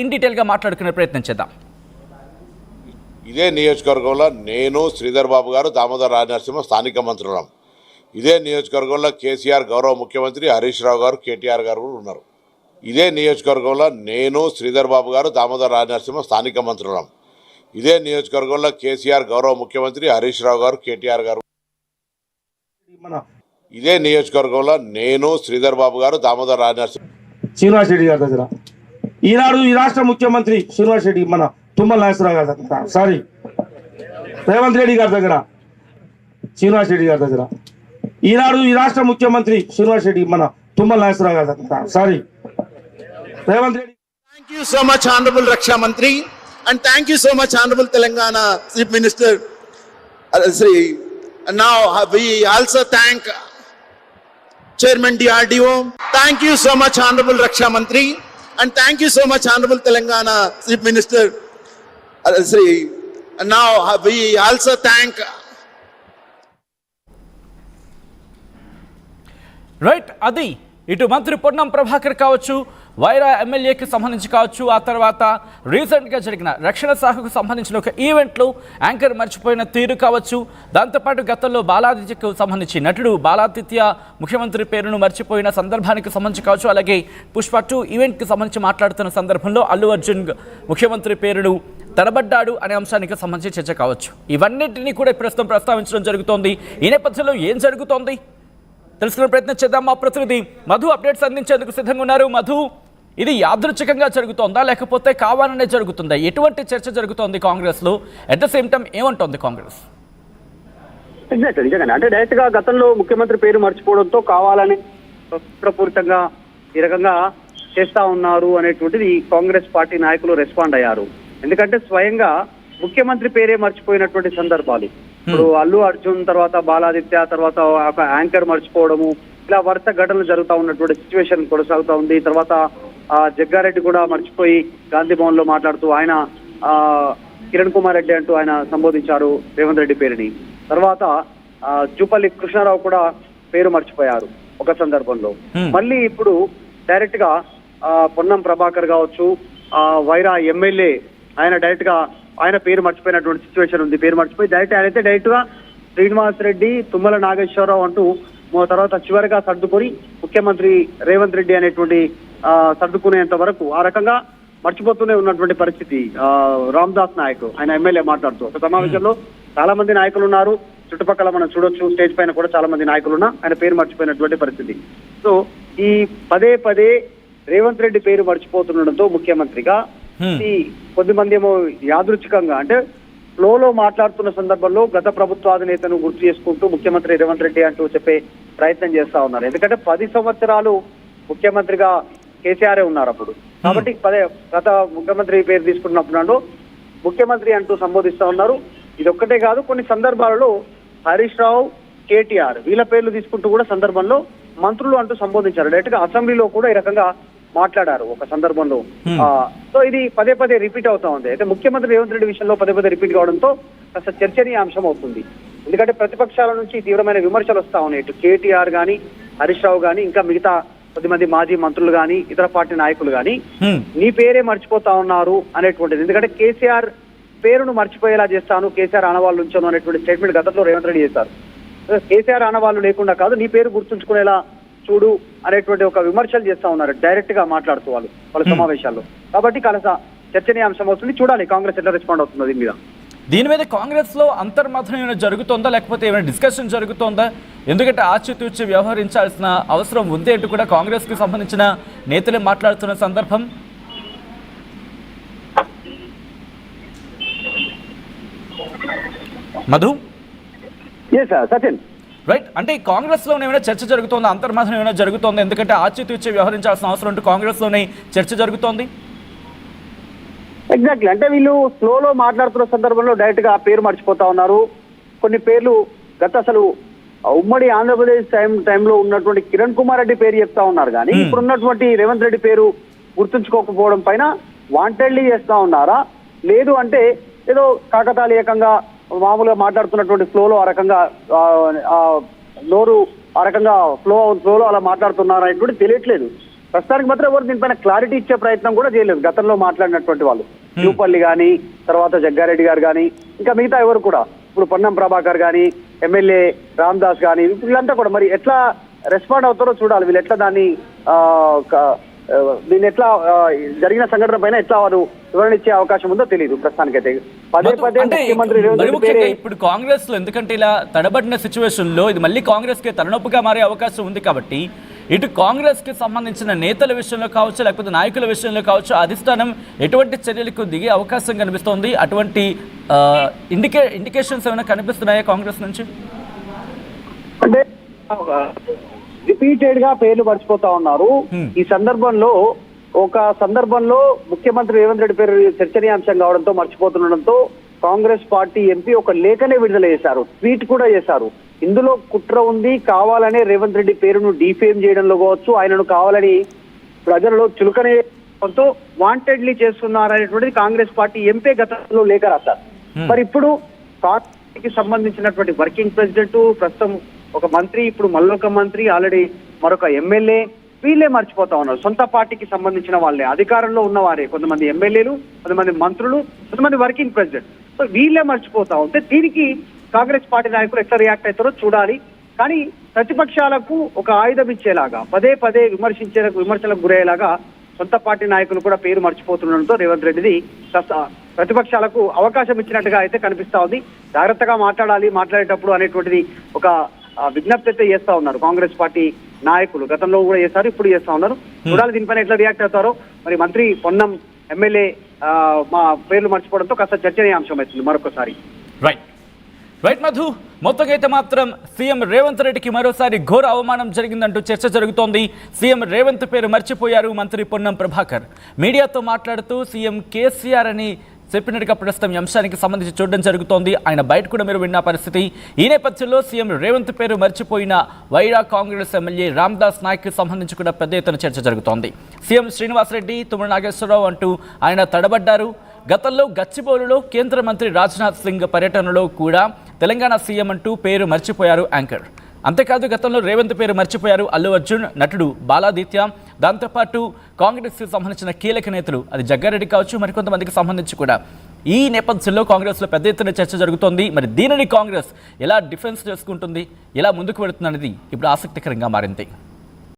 In డీటెయిల్గా మాట్లాడుకునే ప్రయత్నం చేద్దాం. ఇదే నియోజకవర్గంలో నేను, శ్రీధర్ బాబు గారు, దామోదర్ రాజనరసింహ స్థానిక మంత్రులం. ఇదే నియోజకవర్గంలో కేసీఆర్ గౌరవ ముఖ్యమంత్రి హరీష్ రావు గారు, కేటీఆర్ గారు కూడా ఉన్నారు. ఇదే నియోజకవర్గంలో నేను, శ్రీధర్ బాబు గారు, దామోదర్ రాజనరసింహ స్థానిక మంత్రులం. ఇదే నియోజకవర్గంలో కేసీఆర్ గౌరవ ముఖ్యమంత్రి హరీష్ రావు గారు, కేటీఆర్ గారు. ఇదే నియోజకవర్గంలో నేను, శ్రీధర్ బాబు గారు, దామోదర్ రాజనరసింహ శ్రీనివాస్ రెడ్డి గారి దగ్గర, ఈనాడు ఈ రాష్ట్ర ముఖ్యమంత్రి శ్రీనివాస్ రెడ్డి మన తుమ్మల నాగేశ్వరరావు గారి దగ్గర, సారీ రేవంత్ రెడ్డి గారి దగ్గర, శ్రీనివాస్ రెడ్డి గారి దగ్గర, ఈనాడు ఈ రాష్ట్ర ముఖ్యమంత్రి శ్రీనివాస్ రెడ్డి మన తుమ్మల నాగేశ్వరరావు గారి దగ్గర, sorry Revanth Reddy. Thank you so much, Honorable Raksha Mantri, and thank you so much, Honorable Telangana Chief Minister Sri. And now we also thank Chairman DRDO. Thank you so much, Honorable Raksha Mantri, and thank you so much, Honorable Telangana Chief Minister Sri. And now we also thank. Right, అది ఇటు మంత్రి పొన్నం ప్రభాకర్ కావచ్చు, వైరా ఎమ్మెల్యేకి సంబంధించి కావచ్చు, ఆ తర్వాత రీసెంట్గా జరిగిన రక్షణ శాఖకు సంబంధించిన ఒక ఈవెంట్లో యాంకర్ మర్చిపోయిన తీరు కావచ్చు, దాంతోపాటు గతంలో బాలాదిత్యకు సంబంధించి నటుడు బాలాదిత్య ముఖ్యమంత్రి పేరును మర్చిపోయిన సందర్భానికి సంబంధించి కావచ్చు, అలాగే పుష్ప 2 ఈవెంట్కి సంబంధించి మాట్లాడుతున్న సందర్భంలో అల్లు అర్జున్ ముఖ్యమంత్రి పేరును తడబడ్డాడు అనే అంశానికి సంబంధించి చర్చ కావచ్చు. ఇవన్నింటినీ కూడా ప్రస్తుతం ప్రస్తావించడం జరుగుతోంది. ఈ నేపథ్యంలో ఏం జరుగుతోంది తెలుసుకునే ప్రయత్నం చేద్దాం. మా ప్రతినిధి మధు అప్డేట్స్ అందించేందుకు సిద్ధంగా ఉన్నారు. మధు, ఇది యాదృచ్ఛికంగా జరుగుతోందా లేకపోతే కావాలనే జరుగుతుందా? ఎటువంటి చర్చ జరుగుతోంది కాంగ్రెస్లో? అట్ ద సేమ్ టైం ఏమంటోంది కాంగ్రెస్? ఎగ్జాక్ట్ నిజంగానే అంటే డైరెక్ట్ గా గతంలో ముఖ్యమంత్రి పేరు మర్చిపోవడంతో కావాలని కుట్రపూరితంగా ఈ రకంగా చేస్తా ఉన్నారు అనేటువంటిది కాంగ్రెస్ పార్టీ నాయకులు రెస్పాండ్ అయ్యారు. ఎందుకంటే స్వయంగా ముఖ్యమంత్రి పేరే మర్చిపోయినటువంటి సందర్భాలు, ఇప్పుడు అల్లు అర్జున్ తర్వాత బాలాదిత్య తర్వాత ఒక యాంకర్ మర్చిపోవడము, ఇలా వరుస ఘటనలు జరుగుతూ ఉన్నటువంటి సిచ్యువేషన్ కొనసాగుతూ ఉంది. తర్వాత జగ్గారెడ్డి కూడా మర్చిపోయి గాంధీ భవన్ లో మాట్లాడుతూ ఆయన కిరణ్ కుమార్ రెడ్డి అంటూ ఆయన సంబోధించారు రేవంత్ రెడ్డి పేరుని. తర్వాత జూపల్లి కృష్ణారావు కూడా పేరు మర్చిపోయారు ఒక సందర్భంలో. మళ్ళీ ఇప్పుడు డైరెక్ట్ గా పొన్నం ప్రభాకర్ కావచ్చు, వైరా ఎమ్మెల్యే ఆయన డైరెక్ట్ గా ఆయన పేరు మర్చిపోయినటువంటి సిచ్యువేషన్ ఉంది. పేరు మర్చిపోయి డైరెక్ట్ గా శ్రీనివాస్ రెడ్డి, తుమ్మల నాగేశ్వరరావు అంటూ తర్వాత చివరిగా సర్దుకొని ముఖ్యమంత్రి రేవంత్ రెడ్డి అనేటువంటి సర్దుకునేంత వరకు ఆ రకంగా మర్చిపోతూనే ఉన్నటువంటి పరిస్థితి. రామ్దాస్ నాయక్ ఆయన ఎమ్మెల్యే మాట్లాడుతూ ఒక సమావేశంలో చాలా మంది నాయకులు ఉన్నారు, చుట్టుపక్కల మనం చూడొచ్చు, స్టేజ్ పైన కూడా చాలా మంది నాయకులు ఉన్నా ఆయన పేరు మర్చిపోయినటువంటి పరిస్థితి. సో ఈ పదే రేవంత్ రెడ్డి పేరు మర్చిపోతుండడంతో ముఖ్యమంత్రిగా ఈ కొద్దిమంది ఏమో యాదృచ్ఛికంగా అంటే ఫ్లోలో మాట్లాడుతున్న సందర్భంలో గత ప్రభుత్వాధినేతను గుర్తు చేసుకుంటూ ముఖ్యమంత్రి రేవంత్ రెడ్డి అంటూ చెప్పే ప్రయత్నం చేస్తా ఉన్నారు. ఎందుకంటే 10 సంవత్సరాలు ముఖ్యమంత్రిగా కేసీఆర్ ఉన్నారు అప్పుడు, కాబట్టి గత ముఖ్యమంత్రి పేరు తీసుకున్నప్పుడు ముఖ్యమంత్రి అంటూ సంబోధిస్తా ఉన్నారు. ఇది ఒక్కటే కాదు, కొన్ని సందర్భాలలో హరీష్ రావు, కేటీఆర్ వీళ్ళ పేర్లు తీసుకుంటూ కూడా సందర్భంలో మంత్రులు అంటూ సంబోధించారు. డైరెక్ట్ గా అసెంబ్లీలో కూడా ఈ రకంగా మాట్లాడారు ఒక సందర్భంలో. సో ఇది పదే రిపీట్ అవుతా ఉంది. అయితే ముఖ్యమంత్రి రేవంత్ రెడ్డి విషయంలో పదే రిపీట్ కావడంతో కాస్త చర్చనీయాంశం అవుతుంది. ఎందుకంటే ప్రతిపక్షాల నుంచి తీవ్రమైన విమర్శలు వస్తా ఉన్నాయి. ఇటు కేటీఆర్ గాని, హరీష్ రావు గాని, ఇంకా మిగతా కొద్దిమంది మాజీ మంత్రులు గాని, ఇతర పార్టీ నాయకులు గాని నీ పేరే మర్చిపోతా ఉన్నారు అనేటువంటిది. ఎందుకంటే కేసీఆర్ పేరును మర్చిపోయేలా చేస్తాను, కేసీఆర్ ఆనవాళ్ళు ఉంచాను అనేటువంటి స్టేట్మెంట్ గతంలో రేవంత్ రెడ్డి చేశారు. కేసీఆర్ ఆనవాళ్ళు లేకుండా కాదు, నీ పేరు గుర్తుంచుకునేలా చూడు అనేటువంటి ఒక విమర్శలు చేస్తా ఉన్నారు డైరెక్ట్ గా మాట్లాడుతూ వాళ్ళ సమావేశాల్లో. కాబట్టి కాస్త చర్చనీయాంశం అవుతుంది. చూడాలి కాంగ్రెస్ ఎట్లా రెస్పాండ్ అవుతుంది దీని మీద కాంగ్రెస్ లో అంతర్మథనం ఏమైనా జరుగుతుందా లేకపోతే ఏమైనా డిస్కషన్ జరుగుతుందా? ఎందుకంటే ఆచితూచి వ్యవహరించాల్సిన అవసరం ఉంది అంటూ కూడా కాంగ్రెస్ కి సంబంధించిన నేతలే మాట్లాడుతున్న సందర్భం. మధు, సచిన్ రైట్, అంటే కాంగ్రెస్ లో ఏమైనా చర్చ జరుగుతుందా, అంతర్మథనం ఏమైనా జరుగుతుందా? ఎందుకంటే ఆచితూచి వ్యవహరించాల్సిన అవసరం అంటూ కాంగ్రెస్ లోనే చర్చ జరుగుతోంది. ఎగ్జాక్ట్లీ, అంటే వీళ్ళు స్లోలో మాట్లాడుతున్న సందర్భంలో డైరెక్ట్ గా పేరు మర్చిపోతా ఉన్నారు. కొన్ని పేర్లు అసలు ఉమ్మడి ఆంధ్రప్రదేశ్ టైంలో ఉన్నటువంటి కిరణ్ కుమార్ రెడ్డి పేరు చెప్తా ఉన్నారు కానీ ఇప్పుడు ఉన్నటువంటి రేవంత్ రెడ్డి పేరు గుర్తుంచుకోకపోవడం పైన వాంటెడ్లీ చేస్తా ఉన్నారా, లేదు అంటే ఏదో కాకతాళీయంగా మామూలుగా మాట్లాడుతున్నటువంటి ఫ్లోలో ఆ రకంగా నోరు ఆ రకంగా ఫ్లోలో అలా మాట్లాడుతున్నారా అనేటువంటి తెలియట్లేదు. ప్రస్తుతానికి మాత్రం ఎవరు దీనిపైన క్లారిటీ ఇచ్చే ప్రయత్నం కూడా చేయలేదు. గతంలో మాట్లాడినటువంటి వాళ్ళు జూపల్లి కానీ, తర్వాత జగ్గారెడ్డి గారు కానీ, ఇంకా మిగతా ఎవరు కూడా, ఇప్పుడు పొన్నం ప్రభాకర్ కానీ, ఎమ్మెల్యే రామదాస్ కానీ, వీళ్ళంతా కూడా మరి ఎట్లా రెస్పాండ్ అవుతారో చూడాలి. వీళ్ళు ఎట్లా దీన్ని ఎట్లా జరిగిన సంఘటన పైన ఎట్లా వారు వివరణ ఇచ్చే అవకాశం ఉందో తెలియదు ప్రస్తుతానికైతే. పదే పదే అంటే ముఖ్యమంత్రి రేవంత్ మరి రెడ్డి ముఖ్యంగా పేరే ఇప్పుడు కాంగ్రెస్ లో ఎందుకంటే ఇలా తడబడిన సిచ్యువేషన్ లో ఇది మళ్ళీ కాంగ్రెస్ కి తలనొప్పిగా మారే అవకాశం ఉంది కాబట్టి ఇటు కాంగ్రెస్ కి సంబంధించిన నేతల విషయంలో కావచ్చు, లేకపోతే నాయకుల విషయంలో కావచ్చు, అధిష్టానం ఎటువంటి చర్యలకు దిగే అవకాశం కనిపిస్తోంది? అటువంటి ఇండికేషన్స్ ఏమైనా కనిపిస్తున్నాయా కాంగ్రెస్ నుంచి? అంటే రిపీటెడ్ గా పేర్లు మర్చిపోతా ఉన్నారు. ఈ సందర్భంలో ముఖ్యమంత్రి రేవంత్ రెడ్డి పేరు చర్చనీయాంశం కావడంతో మర్చిపోతుండడంతో కాంగ్రెస్ పార్టీ ఎంపీ ఒక లేఖనే విడుదల చేశారు, ట్వీట్ కూడా చేశారు. ఇందులో కుట్ర ఉంది, కావాలనే రేవంత్ రెడ్డి పేరును డిఫేమ్ చేయడంలో కావచ్చు, ఆయనను కావాలని ప్రజలలో చులకనేతో వాంటెడ్లీ చేస్తున్నారనేటువంటిది కాంగ్రెస్ పార్టీ ఎంపీ గతంలో లేఖ రాశారు. మరి ఇప్పుడు పార్టీకి సంబంధించినటువంటి వర్కింగ్ ప్రెసిడెంట్, ప్రస్తుతం ఒక మంత్రి, ఇప్పుడు మళ్ళొక మంత్రి, ఆల్రెడీ మరొక ఎమ్మెల్యే, వీళ్ళే మర్చిపోతా ఉన్నారు. సొంత పార్టీకి సంబంధించిన వాళ్ళే, అధికారంలో ఉన్నవారే, కొంతమంది ఎమ్మెల్యేలు, కొంతమంది మంత్రులు, కొంతమంది వర్కింగ్ ప్రెసిడెంట్, సో వీళ్ళే మర్చిపోతా ఉంటే దీనికి కాంగ్రెస్ పార్టీ నాయకులు ఎట్లా రియాక్ట్ అవుతారో చూడాలి. కానీ ప్రతిపక్షాలకు ఒక ఆయుధం ఇచ్చేలాగా, పదే పదే విమర్శలకు గురయ్యేలాగా సొంత పార్టీ నాయకులు కూడా పేరు మర్చిపోతుండడంతో రేవంత్ రెడ్డిది ప్రతిపక్షాలకు అవకాశం ఇచ్చినట్టుగా అయితే కనిపిస్తా ఉంది. జాగ్రత్తగా మాట్లాడేటప్పుడు అనేటువంటిది ఒక విజ్ఞప్తి అయితే చేస్తా ఉన్నారు కాంగ్రెస్ పార్టీ నాయకులు. గతంలో కూడా చేశారు, ఇప్పుడు చేస్తా ఉన్నారు. చూడాలి దీనిపైన ఎట్లా రియాక్ట్ అవుతారో. మరి మంత్రి పొన్నం, ఎమ్మెల్యే మా పేర్లు మర్చిపోవడంతో కాస్త చర్చనీయాంశం అవుతుంది మరొకసారి. రైట్ మధు, మొత్తంగా అయితే మాత్రం సీఎం రేవంత్ రెడ్డికి మరోసారి ఘోర అవమానం జరిగిందంటూ చర్చ జరుగుతోంది. సీఎం రేవంత్ పేరు మర్చిపోయారు మంత్రి పొన్నం ప్రభాకర్. మీడియాతో మాట్లాడుతూ సీఎం కేసీఆర్ అని చెప్పినట్టుగా ప్రస్తుతం ఈ అంశానికి సంబంధించి చూడడం జరుగుతోంది. ఆయన బయట కూడా మీరు విన్న పరిస్థితి. ఈ నేపథ్యంలో సీఎం రేవంత్ పేరు మర్చిపోయిన వైరా కాంగ్రెస్ ఎమ్మెల్యే రామదాస్ నాయక్ సంబంధించి కూడా పెద్ద ఎత్తున చర్చ జరుగుతోంది. సీఎం శ్రీనివాసరెడ్డి, తుమ్మల నాగేశ్వరరావు అంటూ ఆయన తడబడ్డారు. గతంలో గచ్చిబౌలిలో కేంద్ర మంత్రి రాజ్నాథ్ సింగ్ పర్యటనలో కూడా తెలంగాణ సీఎం అంటూ పేరు మర్చిపోయారు యాంకర్. అంతేకాదు గతంలో రేవంత్ పేరు మర్చిపోయారు అల్లు అర్జున్, నటుడు బాలాదిత్య, దాంతోపాటు కాంగ్రెస్కి సంబంధించిన కీలక నేతలు, అది జగ్గారెడ్డి కావచ్చు, మరికొంతమందికి సంబంధించి కూడా. ఈ నేపథ్యంలో కాంగ్రెస్లో పెద్ద ఎత్తున చర్చ జరుగుతోంది. మరి దీనిని కాంగ్రెస్ ఎలా డిఫెన్స్ చేసుకుంటుంది, ఎలా ముందుకు వెళుతుంది అనేది ఇప్పుడు ఆసక్తికరంగా మారింది.